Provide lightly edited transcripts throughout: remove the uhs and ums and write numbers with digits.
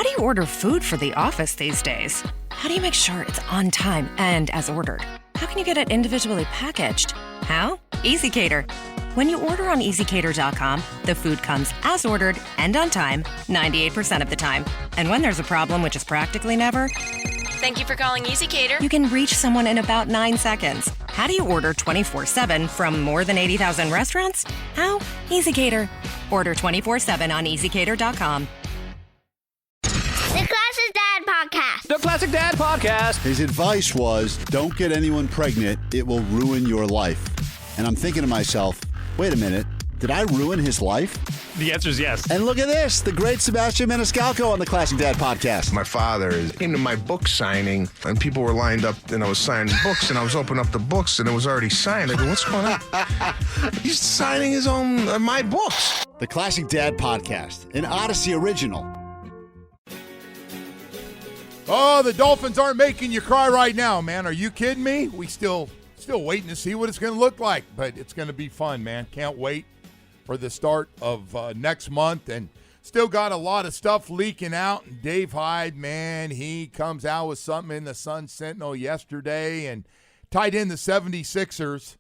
How do you order food for the office these days? How do you make sure it's on time and as ordered? How can you get it individually packaged? How? Easy Cater. When you order on EasyCater.com, the food comes as ordered and on time 98% of the time. And when there's a problem, which is practically never, Thank you for calling Easy Cater. you can reach someone in about 9 seconds. How do you order 24/7 from more than 80,000 restaurants? How? Easy Cater. Order 24/7 on EasyCater.com. The Classic Dad Podcast. The Classic Dad Podcast. His advice was, don't get anyone pregnant. It will ruin your life. And I'm thinking to myself, wait a minute. Did I ruin his life? The answer is yes. And look at this, the great Sebastian Maniscalco on the Classic Dad Podcast. My father is into my book signing, and people were lined up, and I was signing books, and I was opening up the books, and it was already signed. I go, what's going on? He's signing his own, my books. The Classic Dad Podcast, an Odyssey original. Oh, the Dolphins aren't making you cry right now, man. Are you kidding me? We still waiting to see what it's going to look like, but it's going to be fun, man. Can't wait for the start of next month, and still got a lot of stuff leaking out. And Dave Hyde, man, he comes out with something in the Sun Sentinel yesterday and tied in the 76ers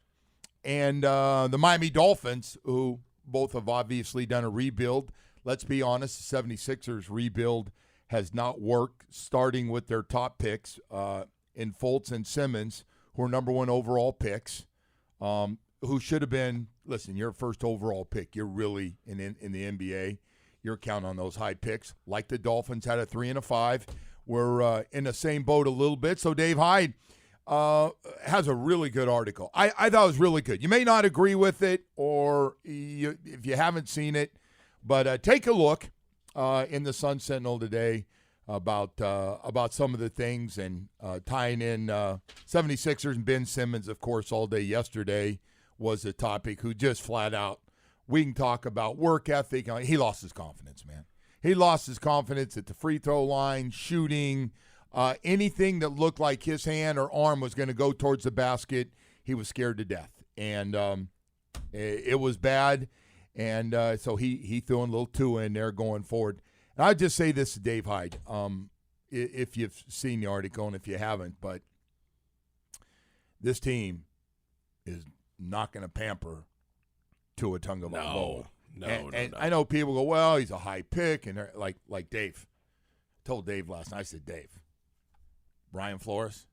and the Miami Dolphins, who both have obviously done a rebuild. Let's be honest, the 76ers rebuild has not worked, starting with their top picks in Fultz and Simmons, who are number one overall picks, who should have been, listen, you're a first overall pick. You're really in the NBA. You're counting on those high picks. Like the Dolphins had a 3 and a 5. We're in the same boat a little bit. So Dave Hyde has a really good article. I thought it was really good. You may not agree with it, or if you haven't seen it, but take a look in the Sun Sentinel today about some of the things, and tying in 76ers and Ben Simmons, of course, all day yesterday was a topic, who just flat out, we can talk about work ethic. He lost his confidence, man. He lost his confidence at the free throw line, shooting, anything that looked like his hand or arm was going to go towards the basket. He was scared to death, and it was bad. And so he threw in a little two in there going forward. And I'd just say this to Dave Hyde, if you've seen the article, and if you haven't, but this team is not going to pamper Tua Tagovailoa. No. I know people go, well, he's a high pick, and like Dave. I told Dave last night, I said, Dave, Brian Flores,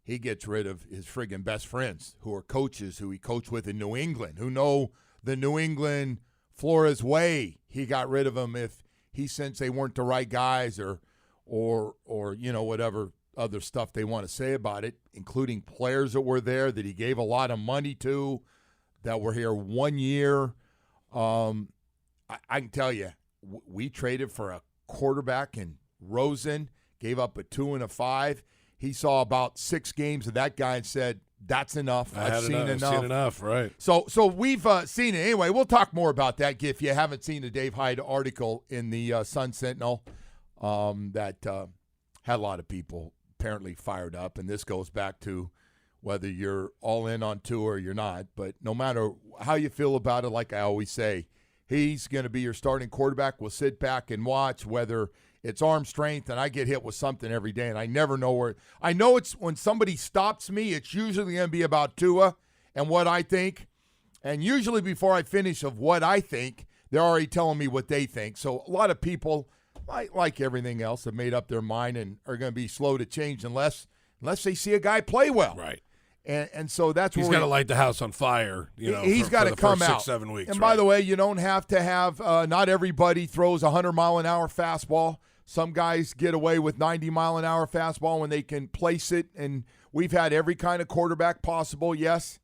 he gets rid of his friggin' best friends, who are coaches who he coached with in New England, who know the New England Flores way. He got rid of them if he sensed they weren't the right guys, or whatever other stuff they want to say about it, including players that were there that he gave a lot of money to, that were here 1 year. I can tell you, we traded for a quarterback in Rosen, gave up a 2 and a 5. He saw about 6 games of that guy and said, that's enough. I've seen enough. Right. So we've seen it. Anyway, we'll talk more about that if you haven't seen the Dave Hyde article in the Sun Sentinel that had a lot of people apparently fired up. And this goes back to whether you're all in on Tua or you're not. But no matter how you feel about it, like I always say, he's going to be your starting quarterback. We'll sit back and watch whether it's arm strength, and I get hit with something every day, and I never know where. I know it's when somebody stops me, it's usually going to be about Tua and what I think. And usually before I finish of what I think, they're already telling me what they think. So a lot of people, like everything else, have made up their mind and are going to be slow to change unless they see a guy play well. Right. And so that's he's got to light the house on fire. He's got to come out 6-7 weeks. And by the way, you don't have to have. Not everybody throws a 100-mile-an-hour fastball. Some guys get away with 90-mile-an-hour fastball when they can place it. And we've had every kind of quarterback possible. Yes,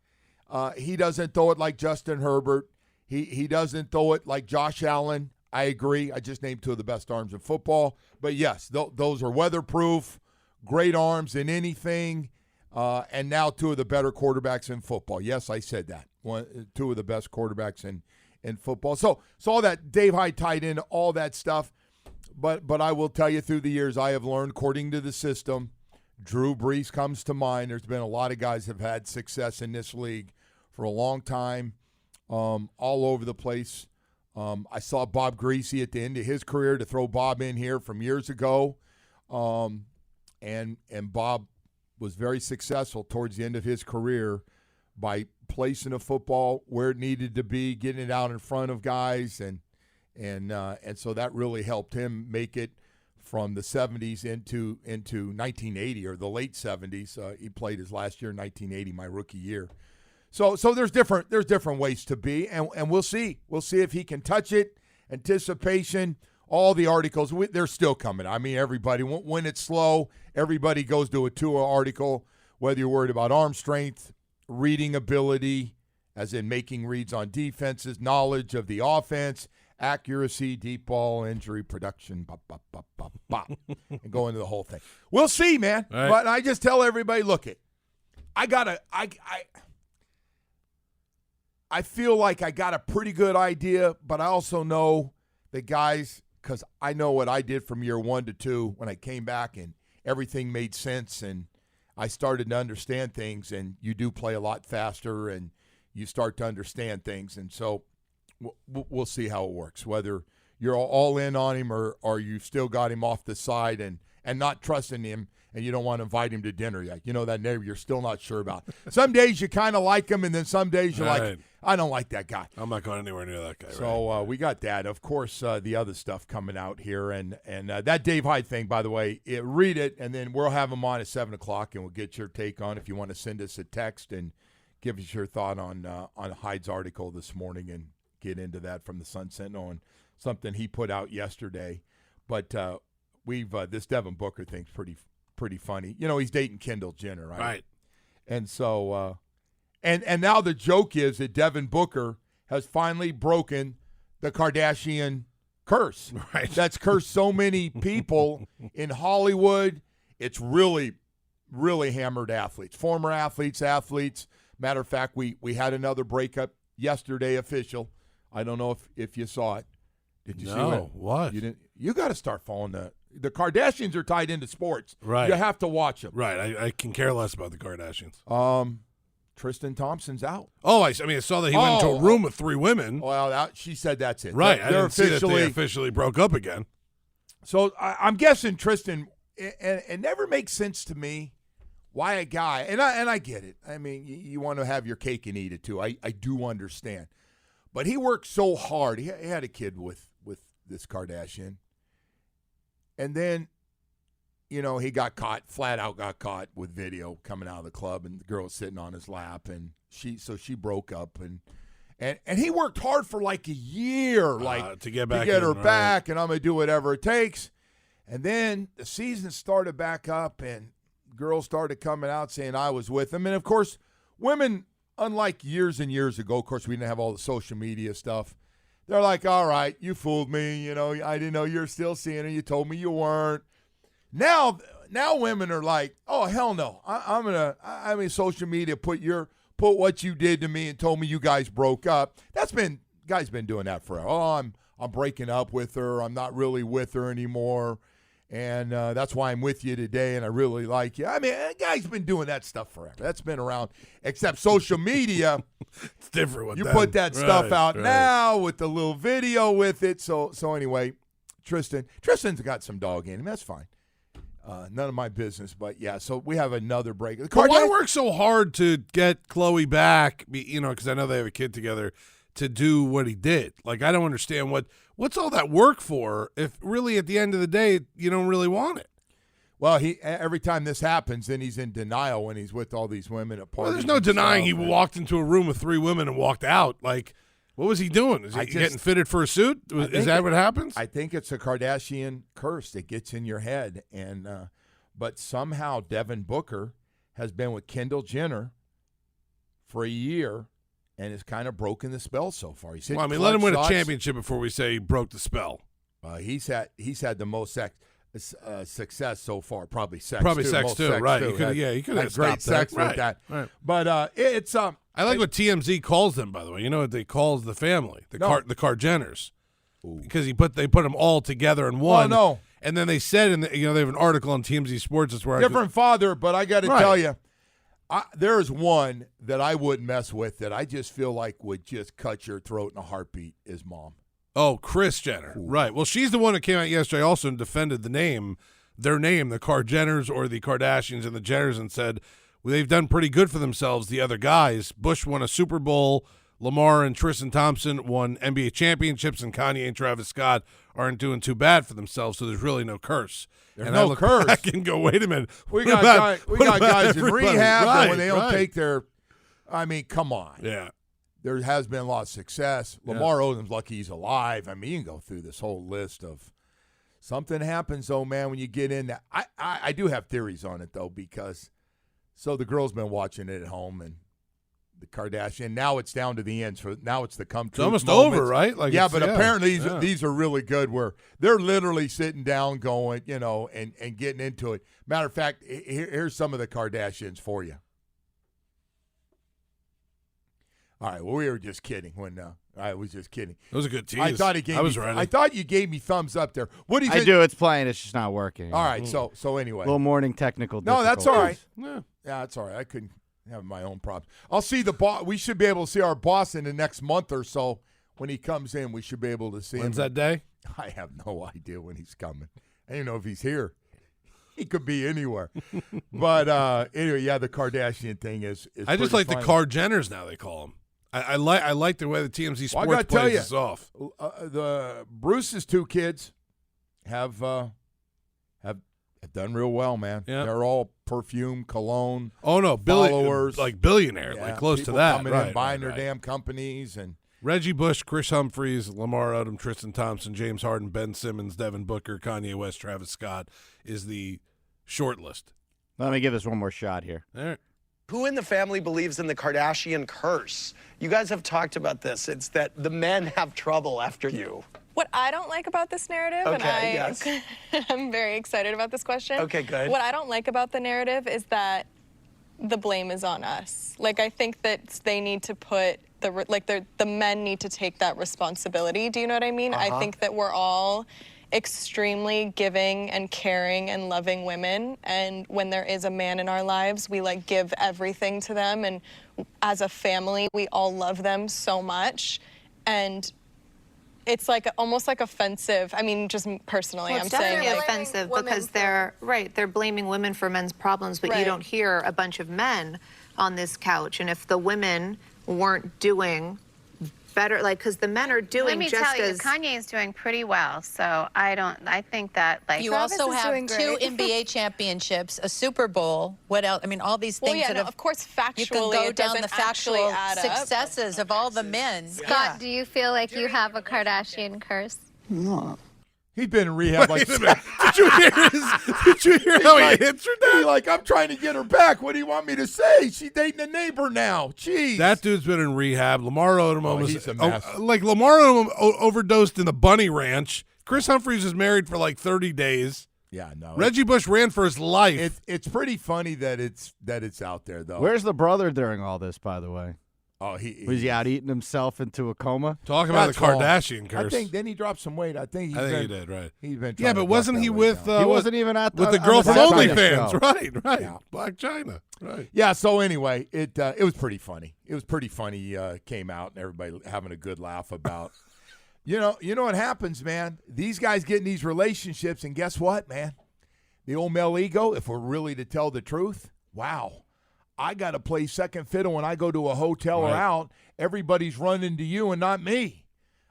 he doesn't throw it like Justin Herbert. He doesn't throw it like Josh Allen. I agree. I just named 2 of the best arms in football. But yes, those are weatherproof, great arms in anything. And now 2 of the better quarterbacks in football. Yes, I said that. 2 of the best quarterbacks in football. So all that Dave Hyde tied in, all that stuff. But I will tell you, through the years, I have learned, according to the system, Drew Brees comes to mind. There's been a lot of guys that have had success in this league for a long time, all over the place. I saw Bob Greasy at the end of his career, to throw Bob in here from years ago. And Bob was very successful towards the end of his career by placing a football where it needed to be, getting it out in front of guys, and so that really helped him make it from the 70s into 1980, or the late 70s. He played his last year in 1980, my rookie year. So there's different ways to be, and we'll see if he can touch it. Anticipation, all the articles, they're still coming. I mean, everybody, when it's slow, everybody goes to a Tua article, whether you're worried about arm strength, reading ability, as in making reads on defenses, knowledge of the offense, accuracy, deep ball, injury, production, and go into the whole thing. We'll see, man. Right. But I just tell everybody, look, I feel like I got a pretty good idea, but I also know the guys, because I know what I did from year 1 to 2 when I came back and everything made sense and I started to understand things, and you do play a lot faster and you start to understand things. And so we'll see how it works, whether you're all in on him or you still got him off the side and not trusting him, and you don't want to invite him to dinner yet. You know, that neighbor you're still not sure about. Some days you kind of like him, and then some days you're like, I don't like that guy. I'm not going anywhere near that guy. So we got that. Of course, the other stuff coming out here. And that Dave Hyde thing, by the way, read it, and then we'll have him on at 7 o'clock, and we'll get your take on it if you want to send us a text and give us your thought on Hyde's article this morning and get into that from the Sun Sentinel and something he put out yesterday. But we've this Devin Booker thing's pretty funny. You know, he's dating Kendall Jenner, right? Right. And so and now the joke is that Devin Booker has finally broken the Kardashian curse. Right. That's cursed so many people in Hollywood. It's really, really hammered athletes, former athletes. Matter of fact, we had another breakup yesterday, official. I don't know if you saw it. Did you see it? No, what? You didn't. You got to start following the Kardashians are tied into sports. Right. You have to watch them. Right. I can care less about the Kardashians. Tristan Thompson's out. Oh, I mean, I saw that he went into a room with 3 women. Well, she said that's it. Right. They're I didn't see that they officially broke up again. So I'm guessing Tristan, and it never makes sense to me why a guy, and I get it. I mean, you want to have your cake and eat it too. I do understand. But he worked so hard. He had a kid with this Kardashian. And then, you know, he got caught with video coming out of the club, and the girl was sitting on his lap, and she broke up, and he worked hard for like a year, to get her back, and I'm gonna do whatever it takes. And then the season started back up, and girls started coming out saying I was with him, and of course, women, unlike years and years ago, of course, we didn't have all the social media stuff. They're like, all right, you fooled me. You know, I didn't know you're still seeing her. You told me you weren't. Now women are like, oh, hell no. I mean, social media put what you did to me and told me you guys broke up. Guys been doing that forever. Oh, I'm breaking up with her. I'm not really with her anymore. And that's why I'm with you today, and I really like you. I mean, a guy's been doing that stuff forever. That's been around, except social media. It's different with you them. put that stuff out now with the little video with it. So anyway, Tristan's got some dog in him. That's fine. None of my business, but yeah. So we have another break. Why work so hard to get Chloe back? You know, because I know they have a kid together. To do what he did, like I don't understand what's all that work for if really at the end of the day you don't really want it. Well, every time this happens, then he's in denial when he's with all these women at parties. Well, there's no denying he walked into a room with 3 women and walked out. Like, what was he doing? Is he getting fitted for a suit? Is that what happens? I think it's a Kardashian curse that gets in your head, and but somehow Devin Booker has been with Kendall Jenner for a year. And has kind of broken the spell so far. Let him win a championship before we say he broke the spell. He's had the most success so far. Probably sex too. Right? He could have great sex with that. Right. But it's I like what TMZ calls them. By the way, you know what they calls the family, the Kardashians, because they put them all together in one. Oh no! And then they said, they have an article on TMZ Sports. That's where different father, but I got to tell you. There's one that I wouldn't mess with that I just feel like would just cut your throat in a heartbeat is mom. Oh, Kris Jenner. Ooh. Right. Well, she's the one that came out yesterday also and defended their name, the Kar-Jenners or the Kardashians and the Jenners, and said well, they've done pretty good for themselves, the other guys. Bush won a Super Bowl. Lamar and Tristan Thompson won NBA championships, and Kanye and Travis Scott aren't doing too bad for themselves, so there's really no curse. There's and no I look curse. back and go, wait a minute. We What got about guys in everybody? rehab Right, when they don't right. take their – I mean, come on. Yeah. There has been a lot of success. Lamar Odom's lucky he's alive. I mean, you can go through this whole list of something happens, though, man, when you get in that. I do have theories on it, though, because so the girl's been watching it at home and the Kardashian. Now it's down to the end. So now it's the come true. It's almost over, right? Like yeah, it's- but apparently yeah. these are really good where they're literally sitting down going, and getting into it. Matter of fact, here's some of the Kardashians for you. All right, well, we were just kidding when I was just kidding. It was a good tease. I thought he gave I was me, ready. I thought you gave me thumbs up there. What do you I think? do. It's playing. It's just not working. All right, so anyway. Little morning technical No, that's all right. Yeah. Yeah, that's all right. I couldn't have my own problems. I'll see the boss. We should be able to see our boss in the next month or so. When he comes in, we should be able to see When's him. that day? I have no idea when he's coming. I don't even know if he's here. He could be anywhere. But anyway, yeah, the Kardashian thing is I just pretty like funny. the Kar-Jenners now, they call them. I like the way the TMZ Well, I Sports gotta tell plays you, this off. The Bruce's two kids have done real well, man. Yeah. They're all perfume, cologne. Oh no, followers. like billionaire, Yeah, like close to people that. coming right, in, buying right, their right. damn companies, and Reggie Bush, Chris Humphries, Lamar Odom, Tristan Thompson, James Harden, Ben Simmons, Devin Booker, Kanye West, Travis Scott is the short list. Let me give this one more shot here. All right. Who in the family believes in the Kardashian curse? You guys have talked about this. It's that the men have trouble after you. What I don't like about this narrative, Okay, and I'm very excited about this question. Okay, good. What I don't like about the narrative is that the blame is on us. Like, I think that they need to put the men need to take that responsibility. Do you know what I mean? I think that we're all extremely giving and caring and loving women, and when there is a man in our lives, we give everything to them, and as a family we all love them so much, and it's almost offensive. I mean, just personally, Well, I'm it's saying definitely offensive because they're blaming women for men's problems, but you don't hear a bunch of men on this couch. And if the women weren't doing better, because the men are doing Let me just tell you, as Kanye is doing pretty well. So I think that you Travis also is have doing two great. NBA championships, a Super Bowl. What else? I mean, all these things that have. of course, factually, you can go it down doesn't the factual actually add up. successes of all the men. Scott, do you feel like you have a Kardashian curse? No. he's been in rehab like. Did you hear how he answered that? He's I'm trying to get her back. What do you want me to say? She's dating a neighbor now. Jeez. That dude's been in rehab. Lamar Odom almost he's a mess. Lamar Odom overdosed in the Bunny Ranch. Chris Humphries is married for 30 days. Yeah, no. Reggie Bush ran for his life. It's pretty funny that it's out there though. Where's the brother during all this, by the way? Oh, he Was he out eating himself into a coma? Talk about the That's all. Kardashian curse. I think then he dropped some weight. I think he did, right. He's been Yeah, trying but to wasn't drop he that weight with down. He wasn't even at with the on girl from Blac Chyna OnlyFans? show. Right. Yeah. Black China. Right. Yeah, so anyway, it was pretty funny. It was pretty funny. Came out and everybody having a good laugh about. You know what happens, man. These guys get in these relationships, and guess what, man? The old male ego. If we're really to tell the truth, wow, I got to play second fiddle when I go to a hotel or out. Everybody's running to you and not me.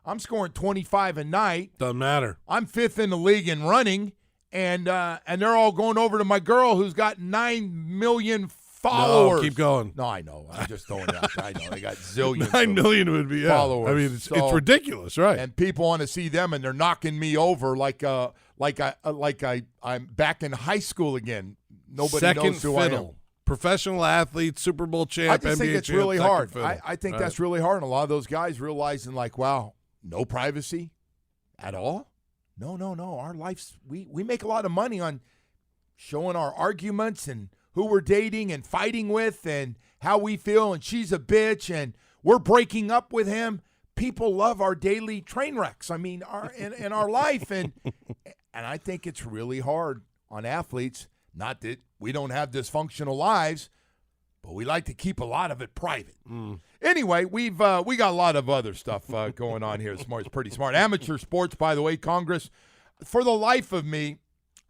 I'm scoring 25 a night. Doesn't matter. I'm fifth in the league in running, and they're all going over to my girl who's got 9 million followers. No, keep going. No, I know. I'm just throwing it out there. I know. They got zillions 9 million would be followers. I mean, it's So- ridiculous, right? And people want to see them, and they're knocking me over like I'm back in high school again. Nobody Second knows who I am. fiddle. Professional athlete, Super Bowl champ, I just think NBA it's champ, really second hard. fiddle. I think Right. that's really hard. And a lot of those guys realizing, wow, no privacy at all. No. Our lives, we make a lot of money on showing our arguments and who we're dating and fighting with and how we feel. And she's a bitch and we're breaking up with him. People love our daily train wrecks. I mean, in our life. And I think it's really hard on athletes. Not that we don't have dysfunctional lives, but we like to keep a lot of it private. Anyway, we got a lot of other stuff going on here. It's pretty smart. Amateur sports, by the way, Congress. For the life of me,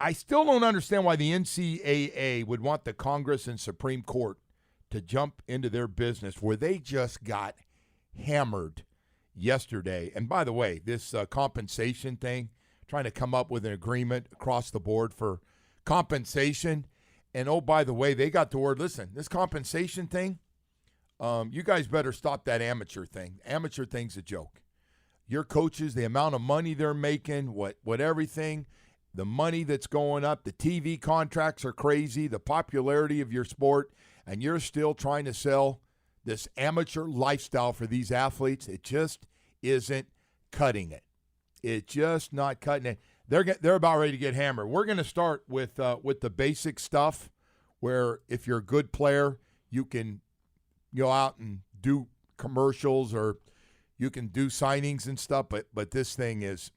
I still don't understand why the NCAA would want the Congress and Supreme Court to jump into their business where they just got hammered yesterday. And by the way, this compensation thing, trying to come up with an agreement across the board for compensation. And, oh, by the way, they got the word, listen, this compensation thing, you guys better stop that amateur thing. Amateur thing's a joke. Your coaches, the amount of money they're making, what everything, the money that's going up, the TV contracts are crazy, the popularity of your sport, and you're still trying to sell this amateur lifestyle for these athletes. It just isn't cutting it. It's just not cutting it. They're about ready to get hammered. We're going to start with the basic stuff where if you're a good player, you can go out and do commercials or you can do signings and stuff. But this thing's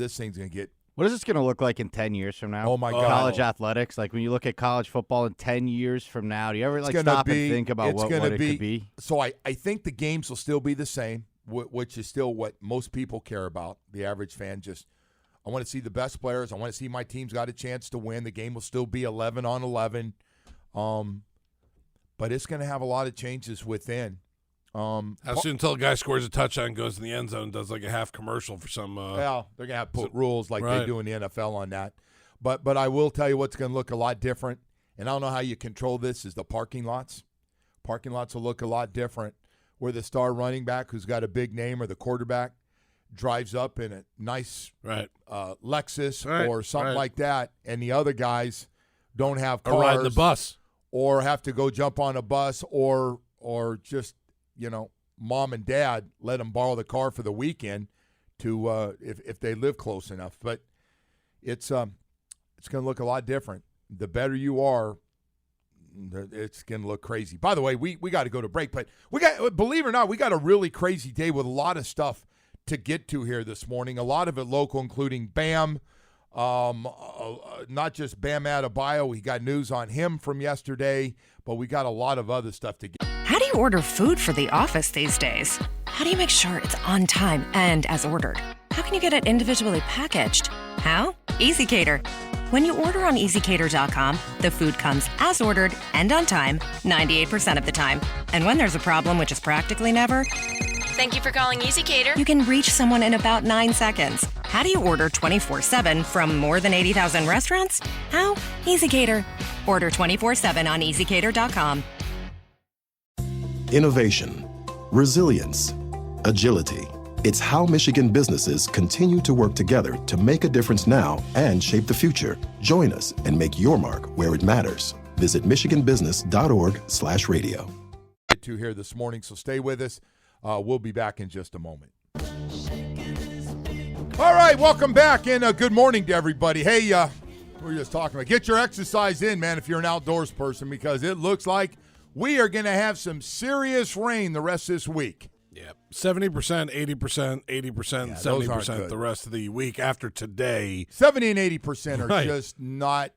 going to get. What is this going to look like in 10 years from now? Oh, my God. College athletics. Like when you look at college football in 10 years from now, do you ever stop and think about what it could be? So I think the games will still be the same, which is still what most people care about. The average fan I want to see the best players. I want to see my team's got a chance to win. The game will still be 11 on 11. But it's going to have a lot of changes within. How soon until a guy scores a touchdown, goes in the end zone, does like a half commercial for some. Well, they're going to have to put rules like they do in the NFL on that. But I will tell you what's going to look a lot different, and I don't know how you control this, is the parking lots. Parking lots will look a lot different where the star running back who's got a big name or the quarterback drives up in a nice Lexus or something like that, and the other guys don't have cars. Or ride the bus. Or have to go jump on a bus or just, mom and dad let them borrow the car for the weekend to if they live close enough. But it's going to look a lot different. The better you are, it's going to look crazy. By the way, we got to go to break, but believe it or not, we got a really crazy day with a lot of stuff to get to here this morning. A lot of it local, including Bam, not just Bam Adebayo. We got news on him from yesterday, but we got a lot of other stuff to get. How do you order food for the office these days? How do you make sure it's on time and as ordered? How can you get it individually packaged? How? EasyCater. When you order on EasyCater.com, the food comes as ordered and on time 98% of the time. And when there's a problem, which is practically never, Thank you for calling EasyCater. you can reach someone in about 9 seconds. How do you order 24/7 from more than 80,000 restaurants? How? EasyCater. Order 24/7 on EasyCater.com. Innovation, resilience, agility. It's how Michigan businesses continue to work together to make a difference now and shape the future. Join us and make your mark where it matters. Visit michiganbusiness.org/radio. Get to here this morning, so stay with us. We'll be back in just a moment. All right, welcome back, and good morning to everybody. Hey, we were just talking about get your exercise in, man, if you're an outdoors person, because it looks like we are going to have some serious rain the rest of this week. Yeah, 70%, 80%, 80%, Yeah, those aren't 70% good. the rest of the week after today. 70 and 80% are Right. just not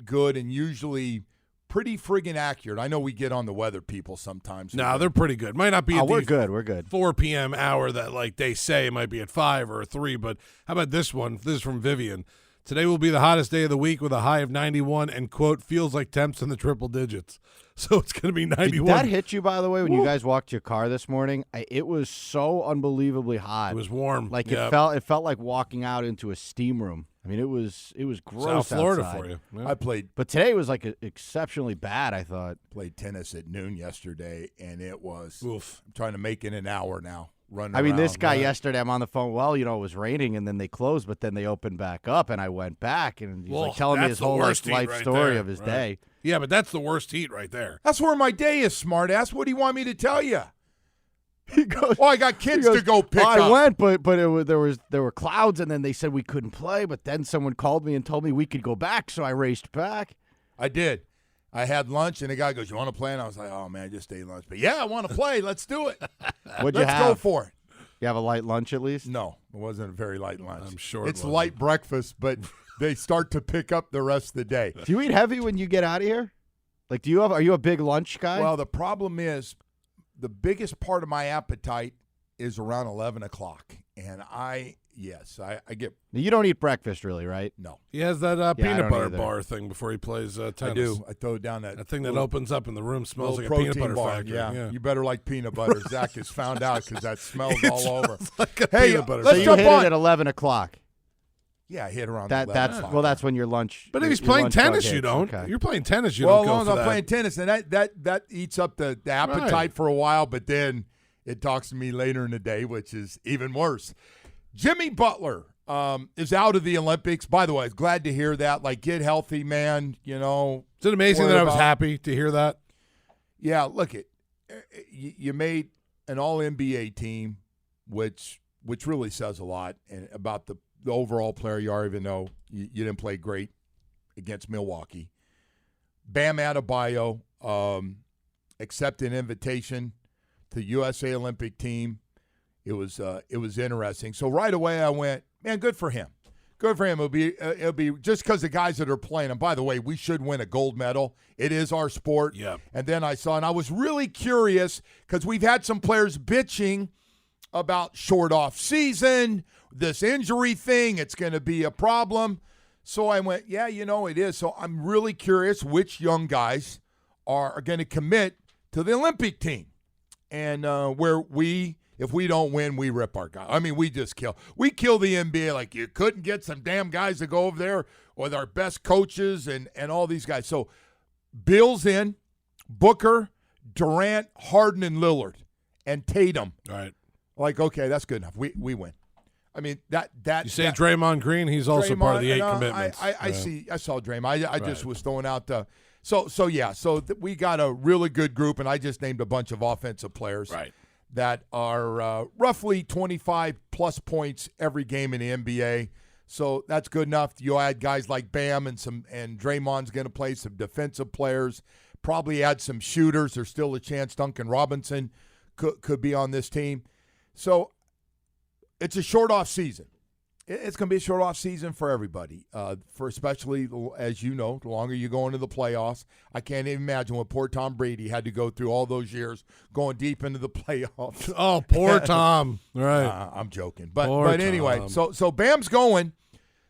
good and usually pretty friggin' accurate. I know we get on the weather people sometimes. No, they're pretty good. Might not be at we're the good. We're good. 4 p.m. hour that like they say it might be at 5 or 3, but how about this one? This is from Vivian. Today will be the hottest day of the week with a high of 91 and, quote, feels like temps in the triple digits. So it's going to be 91. Did that hit you, by the way, when you guys walked your car this morning? It was so unbelievably hot. It was warm. Like Yep. it felt like walking out into a steam room. I mean, it was gross South Florida outside. for you. Yeah. I played But today was like exceptionally bad, I thought. played tennis at noon yesterday, and it was Oof. I'm trying to make it an hour now. Running I mean, this around. guy yesterday, I'm on the phone. Well, it was raining, and then they closed, but then they opened back up, and I went back, and he's like telling me his whole life story of his day. Yeah, but that's the worst heat right there. That's where my day is, smartass. What do you want me to tell you? He goes, I got kids to go pick I up. went, but there were clouds, and then they said we couldn't play. But then someone called me and told me we could go back, so I raced back. I did. I had lunch, and the guy goes, "You want to play?" And I was like, "Oh man, just ate lunch." But yeah, I want to play. Let's do it. What'd you Let's have? go for it. You have a light lunch at least? No, it wasn't a very light lunch. I'm sure it it's wasn't. light breakfast, but they start to pick up the rest of the day. Do you eat heavy when you get out of here? Like, are you a big lunch guy? Well, the problem is the biggest part of my appetite is around 11 o'clock. And I get. You don't eat breakfast, really, right? No. He has that peanut butter bar thing before he plays tennis. I do. I throw down that thing that opens up in the room, smells like a protein peanut butter bar. factory. Yeah. You better like peanut butter. Zach has found out because that smells all over. Like a Hey, peanut butter let's So you jump hit on. it at 11 o'clock. Yeah, I hit around That's 11 o'clock. well, that's when your lunch. But if your- he's your playing lunch bug tennis, you hits. don't. Okay. You're playing tennis, you well, don't go as long for as I'm that. playing tennis, and that eats up the appetite Right. for a while, but then it talks to me later in the day, which is even worse. Jimmy Butler is out of the Olympics. By the way, I was glad to hear that. Like, get healthy, man. You know. Is it amazing worry that I was about- happy to hear that? Yeah, look, you made an All-NBA team, which really says a lot and about the overall player you are, even though you didn't play great against Milwaukee. Bam Adebayo accepted an invitation to the USA Olympic team. It was interesting. So right away I went, man, good for him. Good for him. It'll be just because the guys that are playing. And by the way, we should win a gold medal. It is our sport. Yeah. And then I saw, and I was really curious because we've had some players bitching about short off season, this injury thing. It's going to be a problem. So I went, yeah, it is. So I'm really curious which young guys are going to commit to the Olympic team, and where if we don't win, we rip our guy. I mean, we just kill. We kill the NBA like you couldn't get some damn guys to go over there with our best coaches and all these guys. So Bill's in, Booker, Durant, Harden, and Lillard, and Tatum. All right. Like, okay, that's good enough. We win. I mean, that You say Draymond Green, he's also part of the 8 commitments. I saw Draymond. I just was throwing out So we got a really good group, and I just named a bunch of offensive players. Right. That are roughly 25-plus points every game in the NBA. So that's good enough. You'll add guys like Bam and Draymond's going to play some defensive players. Probably add some shooters. There's still a chance Duncan Robinson could be on this team. So it's a short off season. It's going to be a short off season for everybody, for especially, as you know, the longer you go into the playoffs. I can't even imagine what poor Tom Brady had to go through all those years going deep into the playoffs. Oh, poor Tom. Right. I'm joking. But anyway, so Bam's going.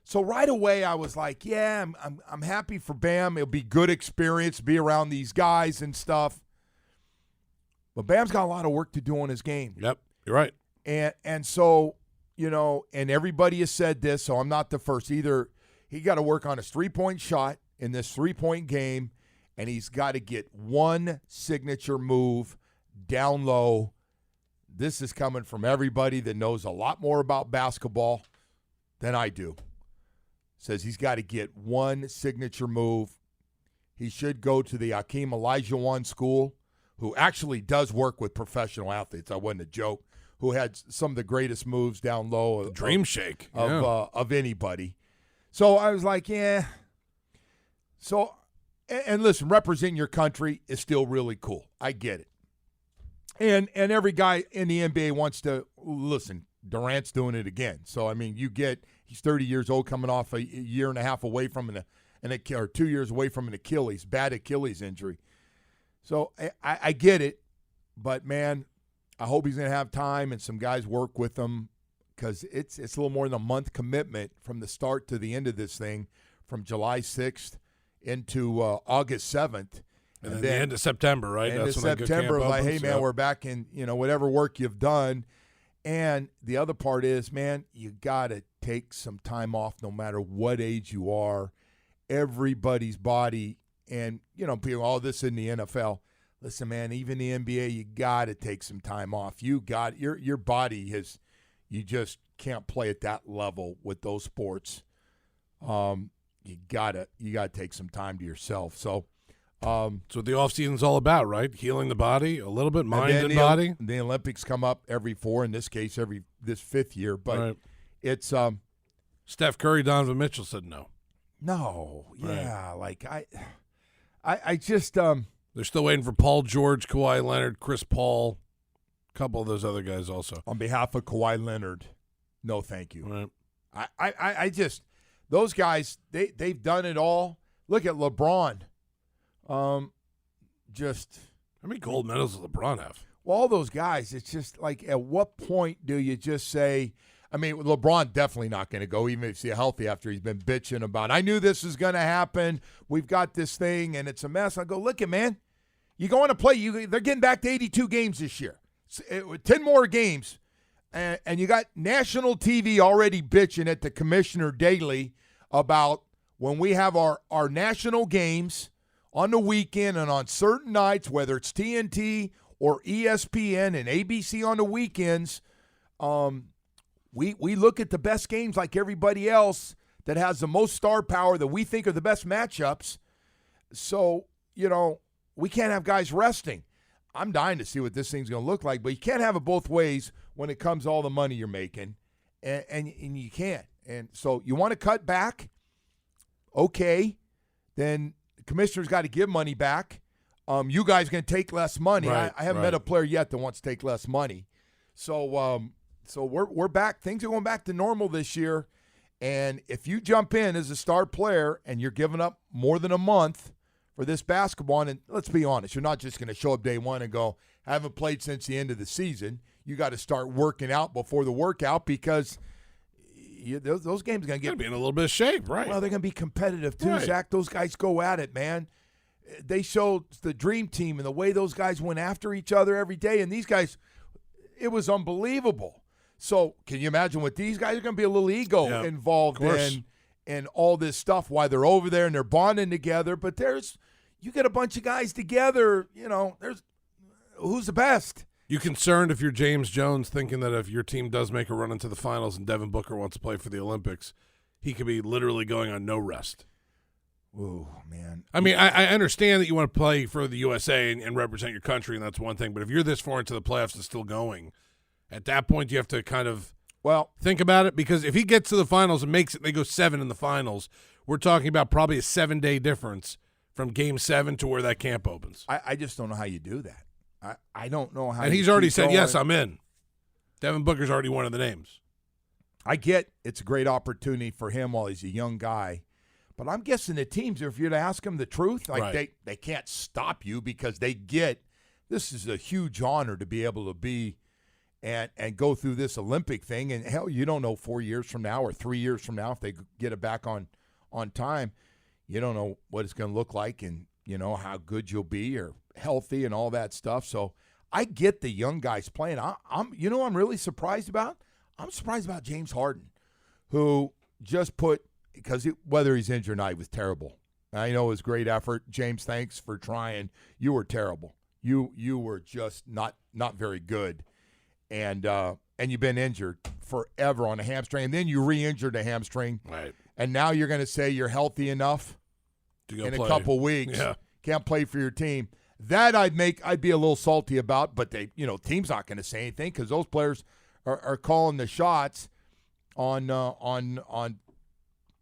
So right away I was like, yeah, I'm happy for Bam. It'll be good experience to be around these guys and stuff. But Bam's got a lot of work to do on his game. Yep, you're right. And so, and everybody has said this, so I'm not the first either. He got to work on his three-point shot in this three-point game, and he's got to get one signature move down low. This is coming from everybody that knows a lot more about basketball than I do. Says he's got to get one signature move. He should go to the Hakeem Olajuwon school, who actually does work with professional athletes. I wasn't a joke. Who had some of the greatest moves down low. Dream shake. Of anybody. So I was like, yeah. So, and listen, representing your country is still really cool. I get it. And every guy in the NBA wants to, listen, Durant's doing it again. So, I mean, he's 30 years old, coming off a year and a half away from or 2 years away from an bad Achilles injury. So I get it, but man, I hope he's going to have time and some guys work with him, because it's a little more than a month commitment from the start to the end of this thing, from July 6th into August 7th. And then the end of September, right? End of September, like, hey, man, we're back in, whatever work you've done. And the other part is, man, you got to take some time off no matter what age you are. Everybody's body, and, people, all this in the NFL. Listen, man, even the NBA, you got to take some time off. You got your body you just can't play at that level with those sports. You gotta take some time to yourself. So, that's what the offseason's all about, right? Healing the body a little bit, mind and body. The Olympics come up every 4, in this case, this 5th year. But it's Steph Curry, Donovan Mitchell said no. No, yeah, like I just they're still waiting for Paul George, Kawhi Leonard, Chris Paul, a couple of those other guys also. On behalf of Kawhi Leonard, no thank you. Right. I just, those guys, they've done it all. Look at LeBron. just. How many gold medals does LeBron have? Well, all those guys, it's just like, at what point do you just say, I mean, LeBron definitely not going to go, even if he's healthy, after he's been bitching about, I knew this was going to happen. We've got this thing, and it's a mess. I go, look, man, you're going to play. They're getting back to 82 games this year. 10 more games. And you got national TV already bitching at the commissioner daily about when we have our national games on the weekend and on certain nights, whether it's TNT or ESPN and ABC on the weekends, we look at the best games like everybody else that has the most star power that we think are the best matchups. So, we can't have guys resting. I'm dying to see what this thing's going to look like, but you can't have it both ways when it comes to all the money you're making, and you can't. And so you want to cut back, okay, then the commissioner's got to give money back. You guys going to take less money. Right, I haven't met a player yet that wants to take less money. So we're back. Things are going back to normal this year, and if you jump in as a star player and you're giving up more than a month for this basketball, and let's be honest, you're not just going to show up day one and go, I haven't played since the end of the season. You got to start working out before the workout because those games are going to be in a little bit of shape, right? Well, they're going to be competitive too, Right. Zach. Those guys go at it, man. They showed the dream team and the way those guys went after each other every day, and these guys, it was unbelievable. So can you imagine what these guys are going to be a little ego involved in and all this stuff while they're over there and they're bonding together. But you get a bunch of guys together, there's who's the best? You concerned if you're James Jones, thinking that if your team does make a run into the finals and Devin Booker wants to play for the Olympics, he could be literally going on no rest? Ooh, man. I mean, I understand that you want to play for the USA and represent your country, and that's one thing. But if you're this far into the playoffs and still going, at that point you have to kind of think about it. Because if he gets to the finals and makes it, they go 7 in the finals, we're talking about probably a 7-day difference from Game 7 to where that camp opens. I just don't know how you do that. I don't know how. And he's already said, yes, I'm in. Devin Booker's already one of the names. I get it's a great opportunity for him while he's a young guy. But I'm guessing the teams, if you're to ask them the truth, like they can't stop you because they get this is a huge honor to be able to be and go through this Olympic thing. And, hell, you don't know 4 years from now or 3 years from now if they get it back on time. You don't know what it's going to look like and, how good you'll be or healthy and all that stuff. So I get the young guys playing. I'm really surprised about? I'm surprised about James Harden, who just put – because whether he's injured or not, he was terrible. I know it was great effort. James, thanks for trying. You were terrible. You were just not very good. And you've been injured forever on a hamstring. And then you re-injured a hamstring. Right. And now you're going to say you're healthy enough in a couple weeks. Yeah. Can't play for your team. That I'd be a little salty about, but team's not going to say anything because those players are calling the shots on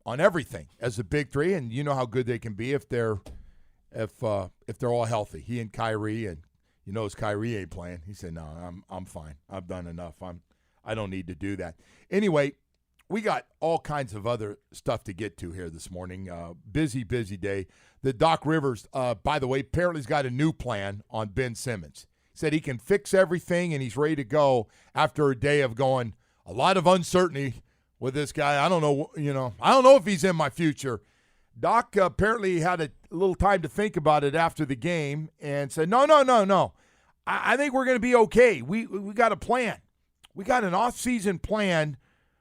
everything as a big three, and you know how good they can be if they're all healthy. He and Kyrie, and his Kyrie ain't playing. He said, "No, I'm fine. I've done enough. I don't need to do that." Anyway, we got all kinds of other stuff to get to here this morning. Busy day. The Doc Rivers, by the way, apparently has got a new plan on Ben Simmons. He said he can fix everything and he's ready to go after a day of going a lot of uncertainty with this guy. I don't know, I don't know if he's in my future. Doc apparently had a little time to think about it after the game and said, no. I think we're going to be okay. We got a plan. We got an off-season plan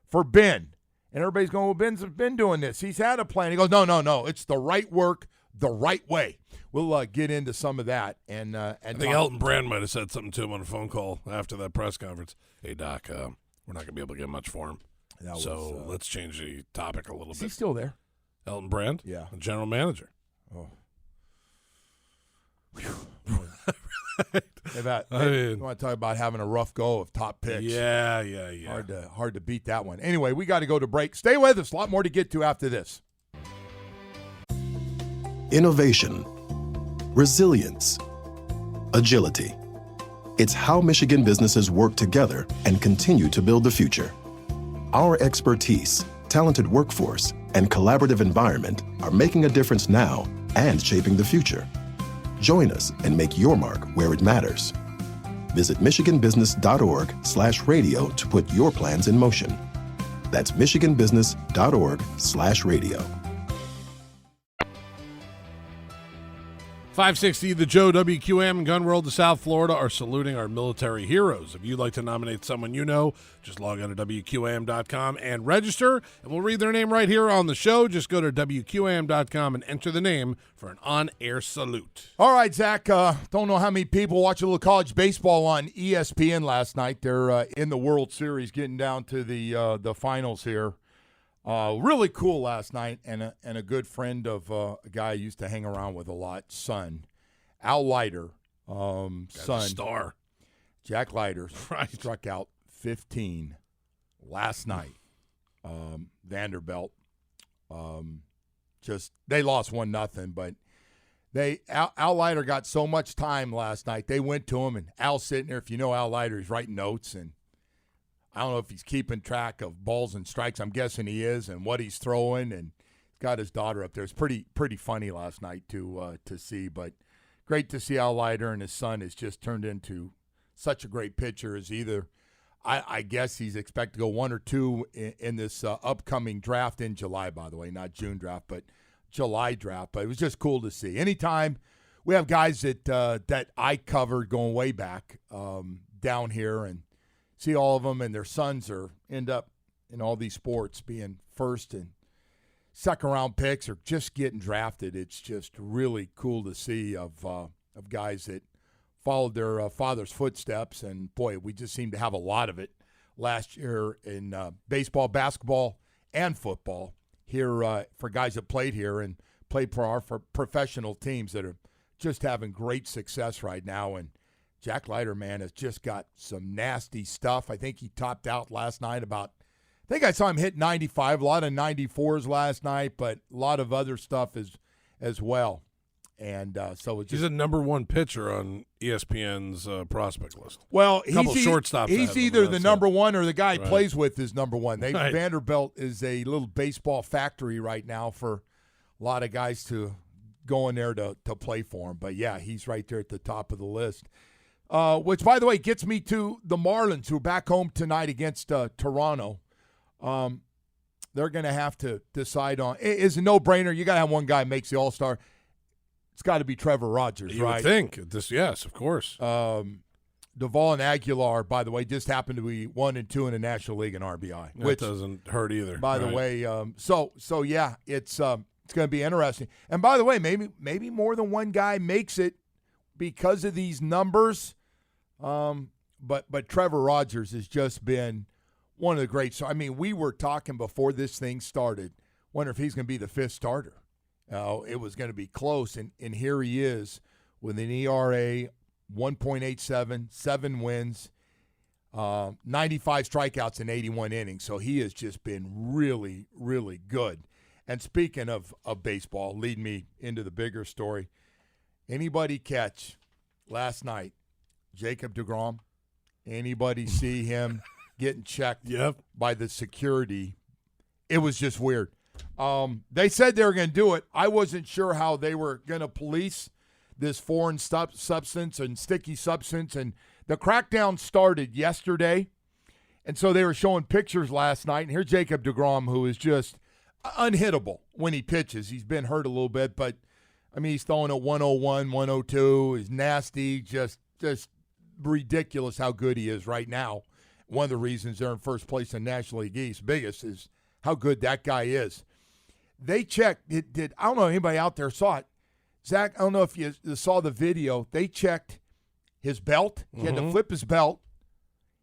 for Ben. And everybody's going, well, Ben's been doing this. He's had a plan. He goes, no. It's the right work, the right way. We'll get into some of that. And I think Elton Brand might have said something to him on a phone call after that press conference. Hey, Doc, we're not going to be able to get much for him. Let's change the topic a little bit. Is he still there? Elton Brand? Yeah. The general manager. Oh. You want to talk about having a rough go of top picks. Yeah. Hard to beat that one. Anyway, we got to go to break. Stay with us. A lot more to get to after this. Innovation, resilience, agility. It's how Michigan businesses work together and continue to build the future. Our expertise, talented workforce, and collaborative environment are making a difference now and shaping the future. Join us and make your mark where it matters. Visit michiganbusiness.org/radio to put your plans in motion. That's michiganbusiness.org/radio. 560 The Joe, WQAM, and Gun World of South Florida are saluting our military heroes. If you'd like to nominate someone you know, just log on to WQAM.com and register, and we'll read their name right here on the show. Just go to WQAM.com and enter the name for an on-air salute. All right, Zach, don't know how many people watched a little college baseball on ESPN last night. They're in the World Series, getting down to the finals here. Really cool last night, and a good friend of a guy I used to hang around with a lot, son, Al Leiter, son, star, Jack Leiter, right, struck out 15 last night. Vanderbilt, they lost 1-0, but Al Leiter got so much time last night. They went to him, and Al's sitting there. If you know Al Leiter, he's writing notes, and I don't know if he's keeping track of balls and strikes. I'm guessing he is, and what he's throwing, and he's got his daughter up there. It's pretty funny last night to see, but great to see Al Leiter, and his son has just turned into such a great pitcher. As either, I guess he's expected to go 1 or 2 in this upcoming draft in July, by the way, not June draft, but July draft. But it was just cool to see. Anytime we have guys that I covered going way back down here, and see all of them, and their sons end up in all these sports being first and second round picks or just getting drafted. It's just really cool to see of guys that followed their father's footsteps. And boy, we just seem to have a lot of it last year in baseball, basketball, and football here for guys that played here and played for professional teams that are just having great success right now. And Jack Leiter, man, has just got some nasty stuff. I think he topped out last night I think I saw him hit 95, a lot of 94s last night, but a lot of other stuff as well. And so it's just, he's a number 1 pitcher on ESPN's prospect list. Well, shortstops. He's either the number 1 or the guy he plays with is number 1. Right. Vanderbilt is a little baseball factory right now for a lot of guys to go in there to play for him. But, yeah, he's right there at the top of the list. Which, by the way, gets me to the Marlins, who are back home tonight against Toronto. They're going to have to decide on – it's a no-brainer. You got to have one guy who makes the All-Star. It's got to be Trevor Rogers, right? You would think. Yes, of course. Duvall and Aguilar, by the way, just happened to be 1 and 2 in the National League in RBI. Which doesn't hurt either. By the way, so yeah, it's going to be interesting. And by the way, maybe more than one guy makes it because of these numbers, but Trevor Rogers has just been one of the greats. So, I mean, we were talking before this thing started, wonder if he's going to be the 5th starter. It was going to be close, and here he is with an ERA 1.87, 7 wins, 95 strikeouts in 81 innings. So he has just been really, really good. And speaking of baseball, lead me into the bigger story. Anybody catch last night Jacob deGrom? Anybody see him getting checked by the security? It was just weird. They said they were going to do it. I wasn't sure how they were going to police this foreign substance and sticky substance. And the crackdown started yesterday. And so they were showing pictures last night. And here's Jacob deGrom, who is just unhittable when he pitches. He's been hurt a little bit, but I mean, he's throwing at 101, 102. He's nasty, just ridiculous how good he is right now. One of the reasons they're in first place in National League East, biggest, is how good that guy is. They checked. I don't know if anybody out there saw it. Zach, I don't know if you saw the video. They checked his belt. He had to flip his belt.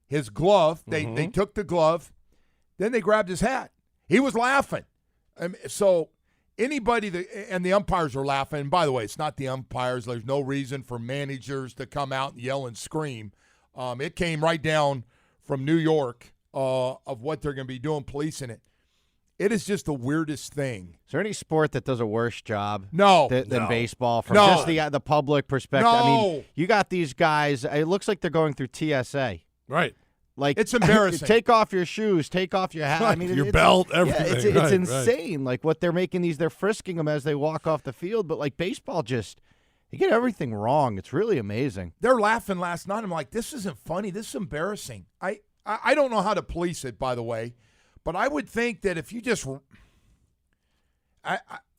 His glove. They took the glove. Then they grabbed his hat. He was laughing. So anybody and the umpires are laughing. And by the way, it's not the umpires. There's no reason for managers to come out and yell and scream. It came right down from New York of what they're going to be doing, policing it. It is just the weirdest thing. Is there any sport that does a worse job than baseball from just the public perspective? I mean, you got these guys. It looks like they're going through TSA. Right. Like, it's embarrassing. Take off your shoes. Take off your hat. I mean, your belt, everything. It's insane. Like what they're making they're frisking them as they walk off the field. But like baseball, You get everything wrong. It's really amazing. They're laughing last night. I'm like, this isn't funny. This is embarrassing. I don't know how to police it, by the way, but I would think that if you just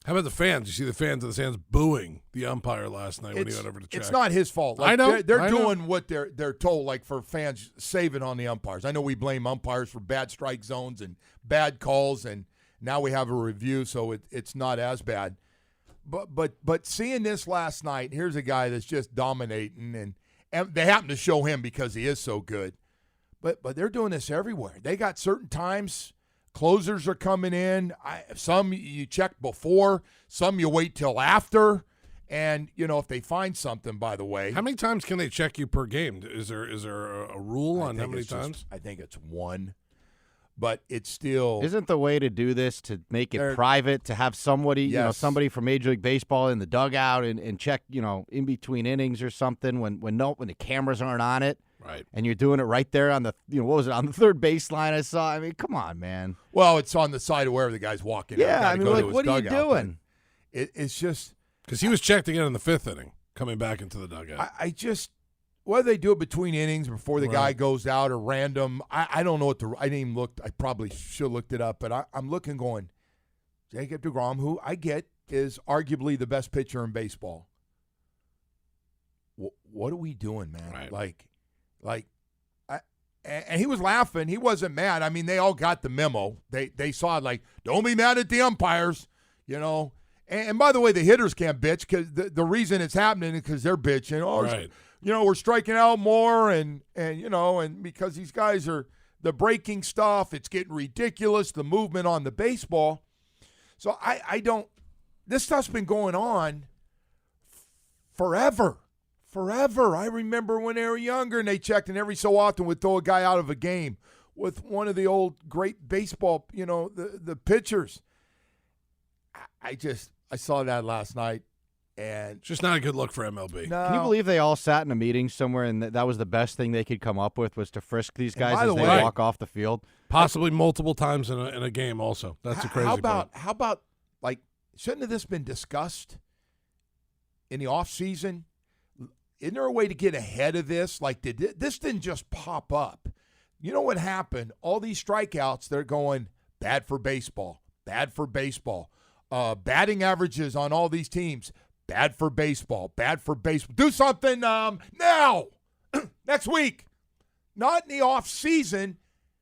how about the fans? You see the fans of the stands booing the umpire last night when he went over to check. It's not his fault. Like, I know. They're doing what they're told, like for fans, save it on the umpires. I know we blame umpires for bad strike zones and bad calls, and now we have a review, so it's not as bad. But seeing this last night, here's a guy that's just dominating, and they happen to show him because he is so good. But they're doing this everywhere. They got certain times. Closers are coming in. Some you check before. Some you wait till after. And, if they find something, by the way. How many times can they check you per game? Is there a rule on how many times? I think it's one. But it's still. Isn't the way to do this to make it private, to have somebody, somebody from Major League Baseball in the dugout and check, in between innings or something when the cameras aren't on it? Right. And you're doing it right there on the, what was it, on the third baseline I saw? I mean, come on, man. Well, it's on the side of wherever the guy's walking. Yeah, I mean, what are you doing? It's just. Because he was checked again in the fifth inning, coming back into the dugout. Whether they do it between innings before the guy goes out or random, I don't know what I didn't even look. I probably should have looked it up, but I'm looking going, Jacob deGrom, who I get is arguably the best pitcher in baseball. What are we doing, man? Right. And he was laughing. He wasn't mad. I mean, they all got the memo. They saw it don't be mad at the umpires, And by the way, the hitters can't bitch because the reason it's happening is because they're bitching. Oh, right. We're striking out more, and because these guys are the breaking stuff, it's getting ridiculous, the movement on the baseball. So I don't – this stuff's been going on forever. I remember when they were younger and they checked and every so often would throw a guy out of a game with one of the old great baseball, the pitchers. I saw that last night. And it's just not a good look for MLB. No. Can you believe they all sat in a meeting somewhere and that was the best thing they could come up with was to frisk these guys as they walk off the field? Possibly multiple times in a game also. That's a crazy part. How about, shouldn't this been discussed in the offseason? Isn't there a way to get ahead of this? This didn't just pop up. You know what happened? All these strikeouts, they're going bad for baseball. Batting averages on all these teams. Bad for baseball. Do something now, next week, not in the off season.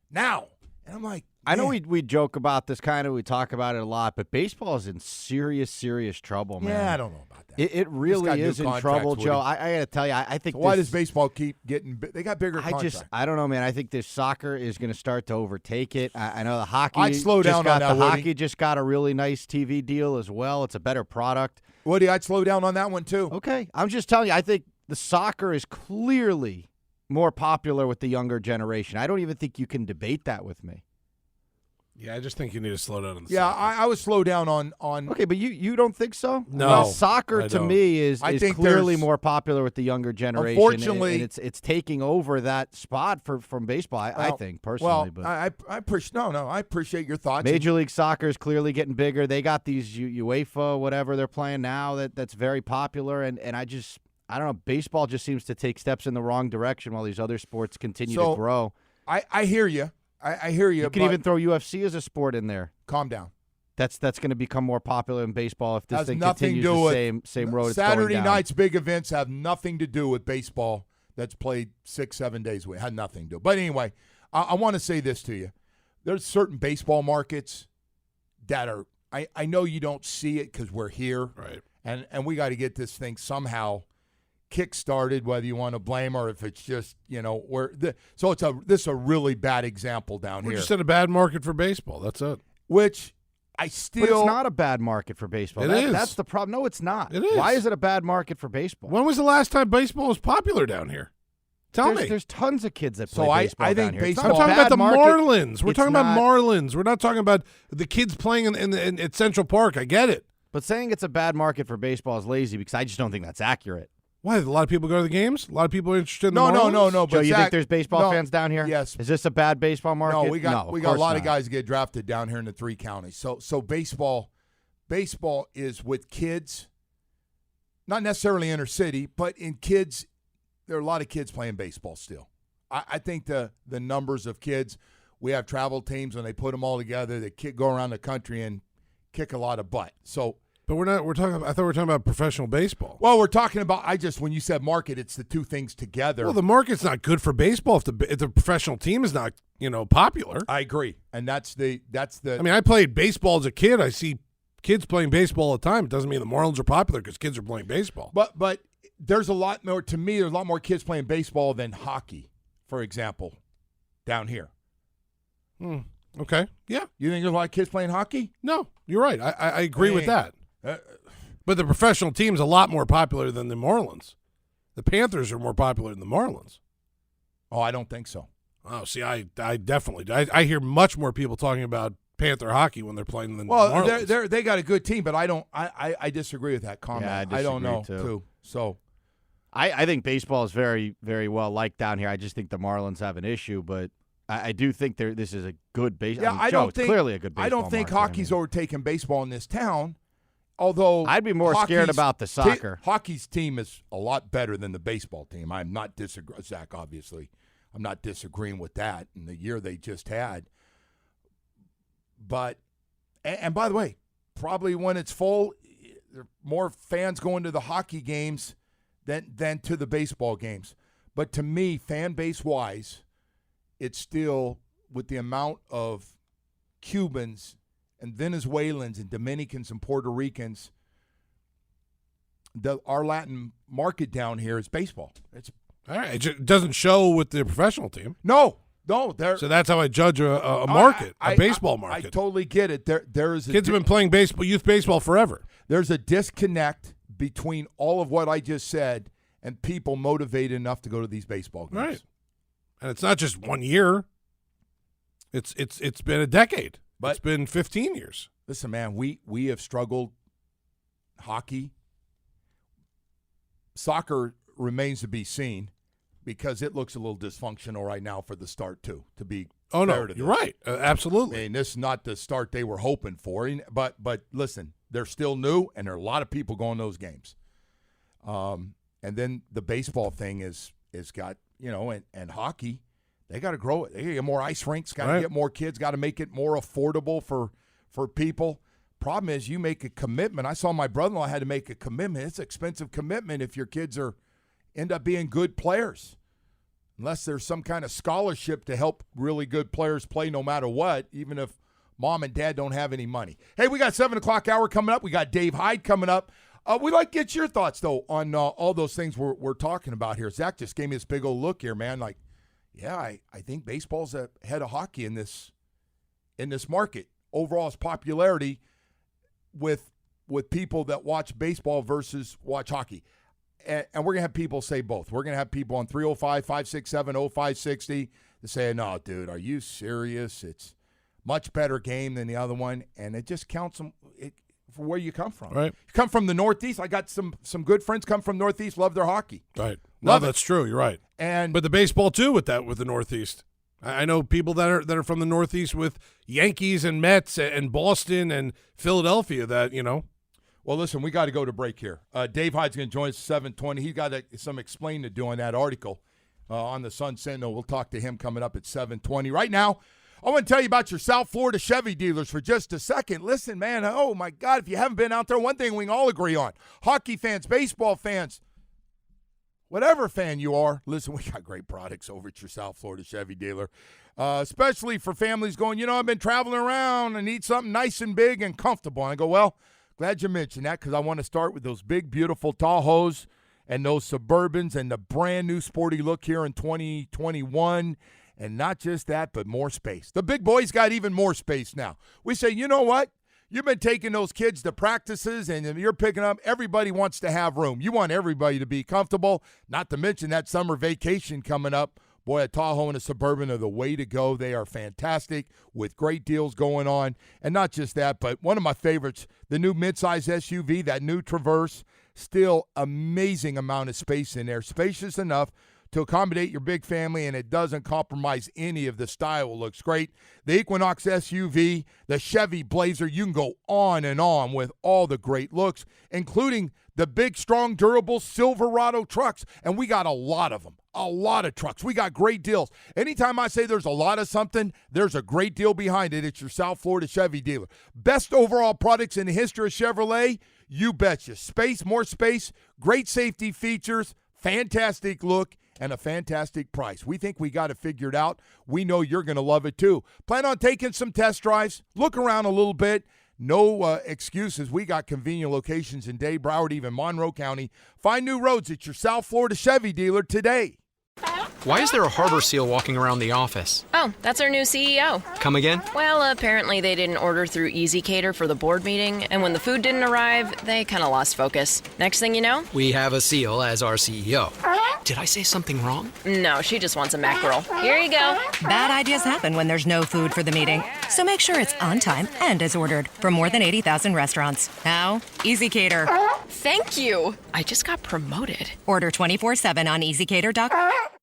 Now, and I'm like, I know we joke about this we talk about it a lot, but baseball is in serious trouble, man. Yeah, I don't know about that. It really is in trouble, Joe. I got to tell you, I think. So why does baseball keep getting? They got bigger contracts. I don't know, man. I think this soccer is going to start to overtake it. I know the hockey. I'd slow down on that. The hockey just got a really nice TV deal as well. It's a better product. Woody, I'd slow down on that one too. Okay, I'm just telling you. I think the soccer is clearly more popular with the younger generation. I don't even think you can debate that with me. Yeah, I just think you need to slow down on the soccer. I would slow down on. Okay, but you don't think so? No, well, soccer to me is clearly more popular with the younger generation. Unfortunately, and it's taking over that spot from baseball. I think personally. Well, I appreciate your thoughts. Major League Soccer is clearly getting bigger. They got these UEFA whatever they're playing now that's very popular, and I don't know. Baseball just seems to take steps in the wrong direction while these other sports continue to grow. I hear you. I hear you. You can even throw UFC as a sport in there. Calm down. That's going to become more popular in baseball if this thing continues the same road it's going down. Saturday night's big events have nothing to do with baseball that's played 6-7 days a week. Had nothing to do. But anyway, I want to say this to you. There's certain baseball markets that are I know you don't see it because we're here. Right. And we got to get this thing somehow kick-started, whether you want to blame or if it's just, so this is a really bad example down here. We're just in a bad market for baseball. That's it. Which But it's not a bad market for baseball. It is. That's the problem. No, it's not. It is. Why is it a bad market for baseball? When was the last time baseball was popular down here? Tell me. There's tons of kids that play baseball I think down here. baseball. I'm talking about the Marlins. We're talking about Marlins. We're not talking about the kids playing at Central Park. I get it. But saying it's a bad market for baseball is lazy because I just don't think that's accurate. Why? A lot of people go to the games? A lot of people are interested in the Marlins? No. Joe, you think there's baseball fans down here? Yes. Is this a bad baseball market? No, we got a lot of guys guys get drafted down here in the 3 counties. So baseball is with kids. not necessarily inner city, but in kids, there are a lot of kids playing baseball still. I think the numbers of kids, we have travel teams when they put them all together, they go around the country and kick a lot of butt. So, but I thought we were talking about professional baseball. Well, we're talking about, when you said market, it's the two things together. Well, the market's not good for baseball if the professional team is not, popular. I agree. And that's the. I mean, I played baseball as a kid. I see kids playing baseball all the time. It doesn't mean the Marlins are popular because kids are playing baseball. But there's a lot more, to me, there's a lot more kids playing baseball than hockey, for example, down here. Okay. Yeah. You think there's a lot of kids playing hockey? No, you're right. I agree with that. But the professional team's a lot more popular than the Marlins. The Panthers are more popular than the Marlins. Oh, I don't think so. Oh, see, I definitely – I hear much more people talking about Panther hockey when they're playing than the Marlins. Well, they got a good team, but I disagree with that comment. Yeah, I don't know, too. So I think baseball is very, very well liked down here. I just think the Marlins have an issue, but I do think this is a good baseball. Yeah, I don't think clearly a good baseball. I don't think hockey's overtaken baseball in this town. Although I'd be more scared about the soccer. Hockey's team is a lot better than the baseball team. I'm not disagreeing, Zach. Obviously, I'm not disagreeing with that. In the year they just had, but and by the way, probably when it's full, there are more fans going to the hockey games than to the baseball games. But to me, fan base wise, it's still with the amount of Cubans and Venezuelans and Dominicans and Puerto Ricans, our Latin market down here is baseball. It's all right. It doesn't show with the professional team. No. So that's how I judge a market, a baseball market. I totally get it. There is kids have been playing youth baseball forever. There's a disconnect between all of what I just said and people motivated enough to go to these baseball games. Right. And it's not just 1 year. It's been a decade. But it's been 15 years. Listen, man, we have struggled. Hockey, soccer remains to be seen because it looks a little dysfunctional right now for the start too. To be fair to you're right, absolutely. I mean, this is not the start they were hoping for. But listen, they're still new, and there are a lot of people going to those games. And then the baseball thing is got and hockey. They got to grow it. They got to get more ice rinks, got to get more kids, got to make it more affordable for people. Problem is you make a commitment. I saw my brother-in-law had to make a commitment. It's an expensive commitment if your kids end up being good players. Unless there's some kind of scholarship to help really good players play no matter what, even if mom and dad don't have any money. Hey, we got 7 o'clock hour coming up. We got Dave Hyde coming up. We'd like to get your thoughts, though, on all those things we're talking about here. Zach just gave me this big old look here, man, like, yeah, I think baseball's ahead of hockey in this market. Overall, its popularity with people that watch baseball versus watch hockey. And we're going to have people say both. We're going to have people on 305-567-0560 that say, no, dude, are you serious? It's much better game than the other one. And it just counts for where you come from. Right. You come from the Northeast. I got some good friends come from Northeast, love their hockey. Right. No, that's true. You're right. But the baseball too with the Northeast. I know people that are from the Northeast with Yankees and Mets and Boston and Philadelphia that, Well, listen, we got to go to break here. Dave Hyde's going to join us at 7:20. He's got some explaining to do on that article on the Sun Sentinel. We'll talk to him coming up at 7:20. Right now, I want to tell you about your South Florida Chevy dealers for just a second. Listen, man, oh, my God, if you haven't been out there, one thing we can all agree on. Hockey fans, baseball fans, whatever fan you are, listen, we got great products over at your South Florida Chevy dealer, especially for families going, I've been traveling around and need something nice and big and comfortable. And I go, well, glad you mentioned that because I want to start with those big, beautiful Tahoes and those Suburbans and the brand-new sporty look here in 2021. And not just that, but more space. The big boys got even more space now. We say, you know what? You've been taking those kids to practices, and you're picking up. Everybody wants to have room. You want everybody to be comfortable, not to mention that summer vacation coming up. Boy, a Tahoe and a Suburban are the way to go. They are fantastic with great deals going on. And not just that, but one of my favorites, the new midsize SUV, that new Traverse, still amazing amount of space in there. Spacious enough to accommodate your big family, and it doesn't compromise any of the style. It looks great. The Equinox SUV, the Chevy Blazer, you can go on and on with all the great looks, including the big, strong, durable Silverado trucks, and we got a lot of them. A lot of trucks. We got great deals. Anytime I say there's a lot of something, there's a great deal behind it. It's your South Florida Chevy dealer. Best overall products in the history of Chevrolet? You betcha. Space, more space, great safety features, fantastic look, and a fantastic price. We think we got it figured out. We know you're going to love it too. Plan on taking some test drives. Look around a little bit. No excuses. We got convenient locations in Dade, Broward, even Monroe County. Find new roads at your South Florida Chevy dealer today. Why is there a harbor seal walking around the office? Oh, that's our new CEO. Come again? Well, apparently they didn't order through EasyCater for the board meeting, and when the food didn't arrive, they kind of lost focus. Next thing you know? We have a seal as our CEO. Did I say something wrong? No, she just wants a mackerel. Here you go. Bad ideas happen when there's no food for the meeting. So make sure it's on time and as ordered from more than 80,000 restaurants. Now, EasyCater. Thank you. I just got promoted. Order 24/7 on EasyCater.com.